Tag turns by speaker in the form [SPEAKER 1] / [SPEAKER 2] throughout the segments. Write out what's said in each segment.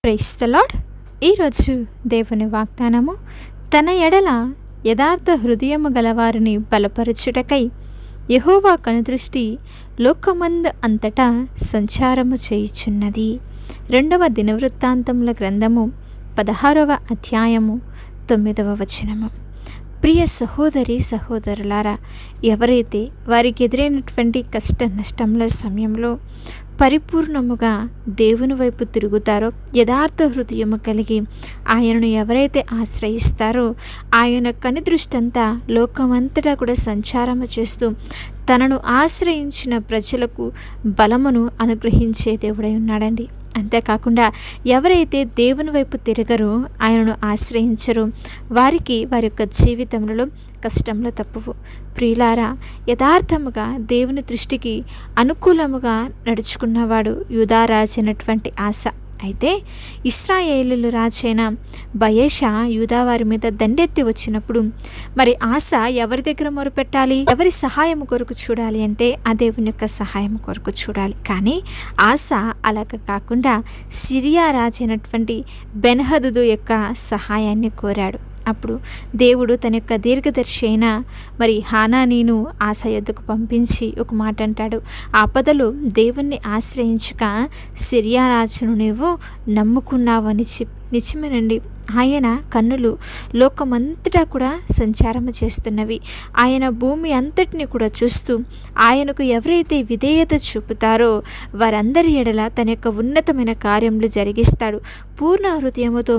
[SPEAKER 1] Praise the lord. ఈరోజు దేవుని వాగ్దానము, తన ఎడల యథార్థ హృదయము గలవారిని బలపరచుటకై యెహోవా కనుదృష్టి లోకమందు అంతటా సంచారము చేయుచున్నది. 2వ దినవృత్తాంతముల గ్రంథము 16వ అధ్యాయము 9వ వచనము. ప్రియ సహోదరి సహోదరులారా, ఎవరైతే వారికి ఎదురైనటువంటి కష్ట నష్టముల సమయంలో పరిపూర్ణముగా దేవుని వైపు తిరుగుతారో, యథార్థ హృదయము కలిగి ఆయనను ఎవరైతే ఆశ్రయిస్తారో, ఆయన కనుదృష్టి అంతా లోకమంతటా కూడా సంచారము చేస్తూ తనను ఆశ్రయించిన ప్రజలకు బలమును అనుగ్రహించే దేవుడై ఉన్నాడండి. అంతేకాకుండా ఎవరైతే దేవుని వైపు తిరగరో, ఆయనను ఆశ్రయించరో, వారికి వారి యొక్క జీవితంలో కష్టంలో తప్పవు. ప్రియులారా, యథార్థముగా దేవుని దృష్టికి అనుకూలముగా నడుచుకున్నవాడు యూదా రాజు అయినటువంటి ఆస. అయితే ఇశ్రాయేలు రాజైన బయెషా యూదా వారి మీద దండెత్తి వచ్చినప్పుడు మరి ఆస ఎవరి దగ్గర మొరపెట్టాలి, ఎవరి సహాయం కొరకు చూడాలి అంటే ఆ దేవుని యొక్క సహాయం కొరకు చూడాలి. కానీ ఆస అలాగ కాకుండా సిరియా రాజు అయినటువంటి బెన్హదదు యొక్క సహాయాన్ని కోరాడు. అప్పుడు దేవుడు తన యొక్క దీర్ఘదర్శి అయిన మరి హానానీను ఆస యొద్దకు పంపించి ఒక మాట అంటాడు, ఆపదలో దేవుణ్ణి ఆశ్రయించక సిరియా రాజును నీవు నమ్ముకున్నావని చెప్పి. నిజమేనండి, ఆయన కన్నులు లోకమంతటా కూడా సంచారము చేస్తున్నవి. ఆయన భూమి అంతటిని కూడా చూస్తూ ఆయనకు ఎవరైతే విధేయత చూపుతారో వారందరి ఎడల తన యొక్క ఉన్నతమైన కార్యములు జరిగిస్తాడు. పూర్ణ హృదయముతో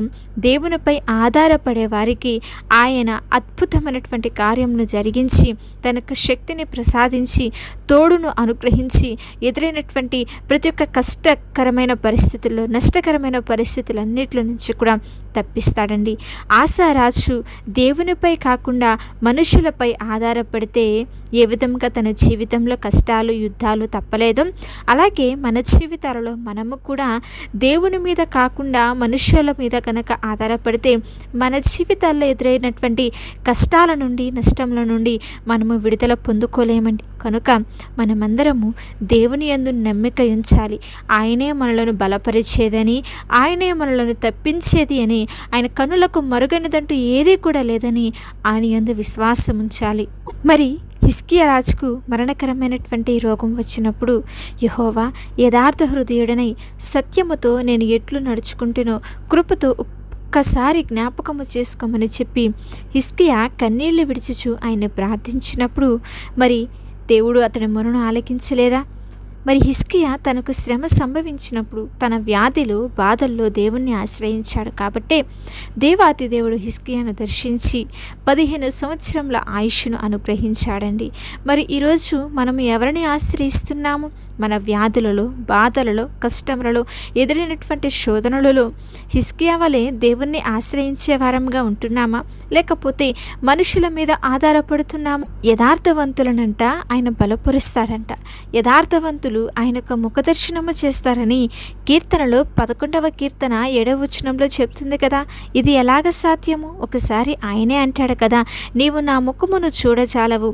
[SPEAKER 1] దేవునిపై ఆధారపడే వారికి ఆయన అద్భుతమైనటువంటి కార్యమును జరిగించి తన యొక్క శక్తిని ప్రసాదించి తోడును అనుగ్రహించి ఎదురైనటువంటి ప్రతి ఒక్క కష్టకరమైన పరిస్థితుల్లో, నష్టకరమైన పరిస్థితులన్నిటి నుంచి కూడా తప్పిస్తాడండి. ఆశారాజు దేవునిపై కాకుండా మనుషులపై ఆధారపడితే ఏ విధంగా తన జీవితంలో కష్టాలు, యుద్ధాలు తప్పలేదు, అలాగే మన జీవితాలలో మనము కూడా దేవుని మీద కాకుండా మనుషుల మీద కనుక ఆధారపడితే మన జీవితాల్లో ఎదురైనటువంటి కష్టాల నుండి, నష్టముల నుండి మనము విడుదల పొందుకోలేమండి. కనుక మనమందరము దేవుని యందు నమ్మిక ఉంచాలి. ఆయనే మనలను బలపరిచేదని, ఆయనే మనలను తప్పించేది అని, ఆయన కనులకు మరుగైనదంటూ ఏదీ కూడా లేదని ఆయన యందు విశ్వాసం ఉంచాలి. మరి హిజ్కియా రాజుకు మరణకరమైనటువంటి రోగం వచ్చినప్పుడు యెహోవా యథార్థ హృదయుడనై సత్యముతో నేను ఎట్లు నడుచుకుంటునో కృపతో ఒక్కసారి జ్ఞాపకము చేసుకోమని చెప్పి హిజ్కియా కన్నీళ్లు విడిచుచు ఆయన ప్రార్థించినప్పుడు మరి దేవుడు అతని మొరను ఆలకించలేదా? మరి హిజ్కియా తనకు శ్రమ సంభవించినప్పుడు తన వ్యాధిలో, బాధల్లో దేవుణ్ణి ఆశ్రయించాడు. కాబట్టే దేవాతి దేవుడు హిజ్కియాను దర్శించి 15 సంవత్సరముల ఆయుష్ను అనుగ్రహించాడండి. మరి ఈరోజు మనము ఎవరిని ఆశ్రయిస్తున్నాము? మన వ్యాధులలో, బాధలలో, కష్టములలో, ఎదురైనటువంటి శోధనలలో హిజ్కియా వలె దేవుణ్ణి ఆశ్రయించే వారంగా ఉంటున్నామా, లేకపోతే మనుషుల మీద ఆధారపడుతున్నామా? యథార్థవంతులనంట ఆయన బలపరుస్తాడంట. యథార్థవంతులు ఆయన యొక్క ముఖదర్శనము చేస్తారని కీర్తనలో 11వ కీర్తన 7వ వచనంలో చెప్తుంది కదా. ఇది ఎలాగ సాధ్యము? ఒకసారి ఆయనే అంటాడు కదా, నీవు నా ముఖమును చూడజాలవు,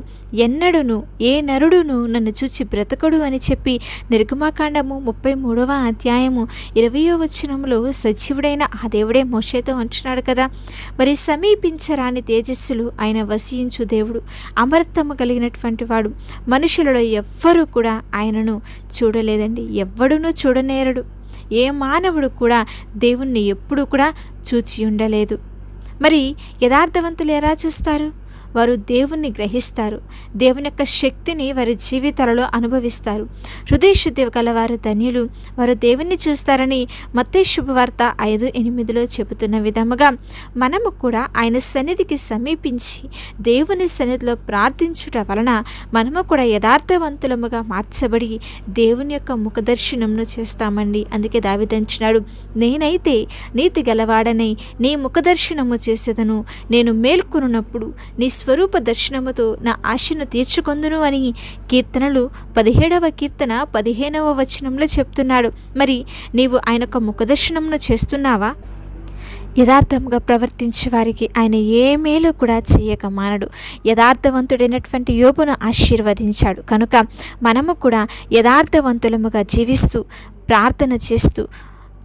[SPEAKER 1] ఎన్నడును ఏ నరుడును నన్ను చూచి బ్రతకడు అని చెప్పి నిర్గమాకాండము 33వ అధ్యాయము 20వ వచనంలో సజీవుడైన ఆ దేవుడే మోషేతో అంటున్నాడు కదా. మరి సమీపించరాని తేజస్సులు ఆయన వసించు దేవుడు, అమరత్వము కలిగినటువంటి వాడు. మనుషులలో ఎవ్వరూ కూడా ఆయనను చూడలేదండి, ఎవ్వడునూ చూడనేరడు. ఏ మానవుడు కూడా దేవుణ్ణి ఎప్పుడు కూడా చూచి ఉండలేదు. మరి యథార్థవంతులు ఎలా చూస్తారు? వారు దేవుణ్ణి గ్రహిస్తారు, దేవుని యొక్క శక్తిని వారి జీవితాలలో అనుభవిస్తారు. హృదయ శుద్ధి గలవారు ధన్యులు, వారు దేవుణ్ణి చూస్తారని మత్తయి శుభవార్త 5:8 చెబుతున్న విధముగా మనము కూడా ఆయన సన్నిధికి సమీపించి దేవుని సన్నిధిలో ప్రార్థించుట వలన మనము కూడా యథార్థవంతులముగా మార్చబడి దేవుని యొక్క ముఖదర్శనమును చేస్తామండి. అందుకే దావీదంటున్నాడు, నేనైతే నీతి గలవాడనై నీ ముఖదర్శనము చేసేదను, నేను మేల్కొనున్నప్పుడు నీ స్వరూప దర్శనముతో నా ఆశను తీర్చుకొందును అని కీర్తనలు 17వ కీర్తన 15వ వచనంలో చెప్తున్నాడు. మరి నీవు ఆయన యొక్క ముఖదర్శనమును చేస్తున్నావా? యథార్థంగా ప్రవర్తించే వారికి ఆయన ఏ మేలు కూడా చేయక మానడు. యథార్థవంతుడైనటువంటి యోబును ఆశీర్వదించాడు. కనుక మనము కూడా యథార్థవంతులముగా జీవిస్తూ ప్రార్థన చేస్తూ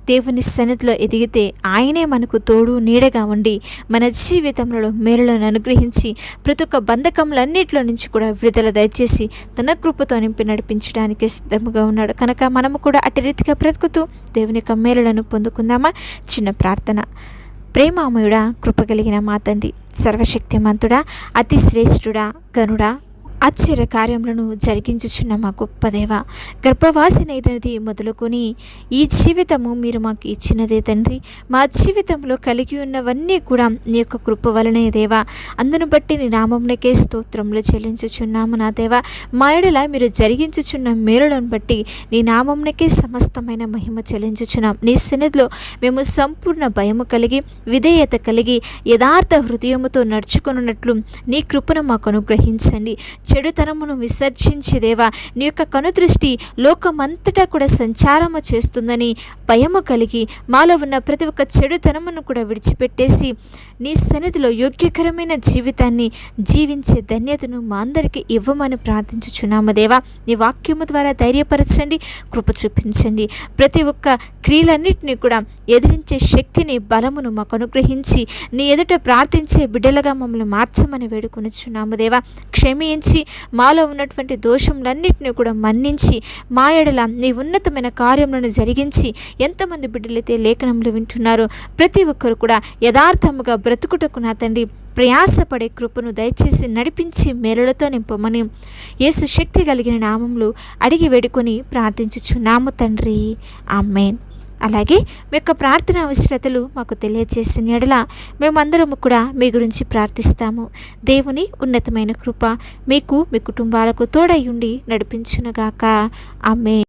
[SPEAKER 1] దేవుని సన్నిధిలో ఎదిగితే ఆయనే మనకు తోడు నీడగా ఉండి మన జీవితంలో మేలులను అనుగ్రహించి ప్రతి ఒక్క బంధకములన్నిటిలో నుంచి కూడా విడుదల దయచేసి తన కృపతో నింపి నడిపించడానికి సిద్ధంగా ఉన్నాడు కనుక మనము కూడా అటు రీతిగా బ్రతుకుతూ దేవుని యొక్క మేలులను పొందుకుందామా. చిన్న ప్రార్థన. ప్రేమామయుడా, కృపగలిగిన మా తండ్రి, సర్వశక్తిమంతుడా, అతి శ్రేష్ఠుడా, గనుడా, ఆశ్చర్య కార్యములను జరిగించుచున్న మా గొప్ప దేవ, గర్భవాసినైనది మొదలుకొని ఈ జీవితము మీరు మాకు ఇచ్చినదే తండ్రి. మా జీవితంలో కలిగి ఉన్నవన్నీ కూడా నీ యొక్క కృప వలనే దేవా. అందును బట్టి నీ నామమునకే స్తోత్రములు చెల్లించుచున్నాము నా దేవా. మా ఎడల మీరు జరిగించుచున్న మేలులను బట్టి నీ నామమునకే సమస్తమైన మహిమ చెల్లించుచున్నాం. నీ సన్నిధిలో మేము సంపూర్ణ భయము కలిగి విధేయత కలిగి యథార్థ హృదయముతో నడుచుకున్నట్లు నీ కృపను మాకు అనుగ్రహించండి. చెడుతనమును విసర్జించి దేవా, నీ యొక్క కనుదృష్టి లోకమంతటా కూడా సంచారము చేస్తుందని భయము కలిగి మాలో ఉన్న ప్రతి ఒక్క చెడుతనమును కూడా విడిచిపెట్టేసి నీ సన్నిధిలో యోగ్యకరమైన జీవితాన్ని జీవించే ధన్యతను మా అందరికీ ఇవ్వమని ప్రార్థించుచున్నాము దేవా. నీ వాక్యము ద్వారా ధైర్యపరచండి, కృప చూపించండి. ప్రతి ఒక్క క్రియలన్నింటినీ కూడా ఎదిరించే శక్తిని బలమును మాకు అనుగ్రహించి నీ ఎదుట ప్రార్థించే బిడ్డలుగా మమ్మల్ని మార్చమని వేడుకొనుచున్నాము దేవా. క్షమించి మాలో ఉన్నటువంటి దోషములన్నింటినీ కూడా మన్నించి మా ఎడల నీ ఉన్నతమైన కార్యములను జరిగించి ఎంతమంది బిడ్డలైతే లేఖనములు వింటున్నారో ప్రతి ఒక్కరు కూడా యథార్థముగా బ్రతుకుటకు నా తండ్రి ప్రయాసపడే కృపను దయచేసి నడిపించి మేలులతో నింపమని యేసు శక్తి కలిగిన నామములు అడిగి వేడుకొని ప్రార్థించుచున్నాము తండ్రి. ఆమేన్. అలాగే మీ యొక్క ప్రార్థన అవసరతలు మాకు తెలియజేసిన ఎడల మేమందరము కూడా మీ గురించి ప్రార్థిస్తాము. దేవుని ఉన్నతమైన కృప మీకు మీ కుటుంబాలకు తోడై ఉండి నడిపించునుగాక. ఆమేన్.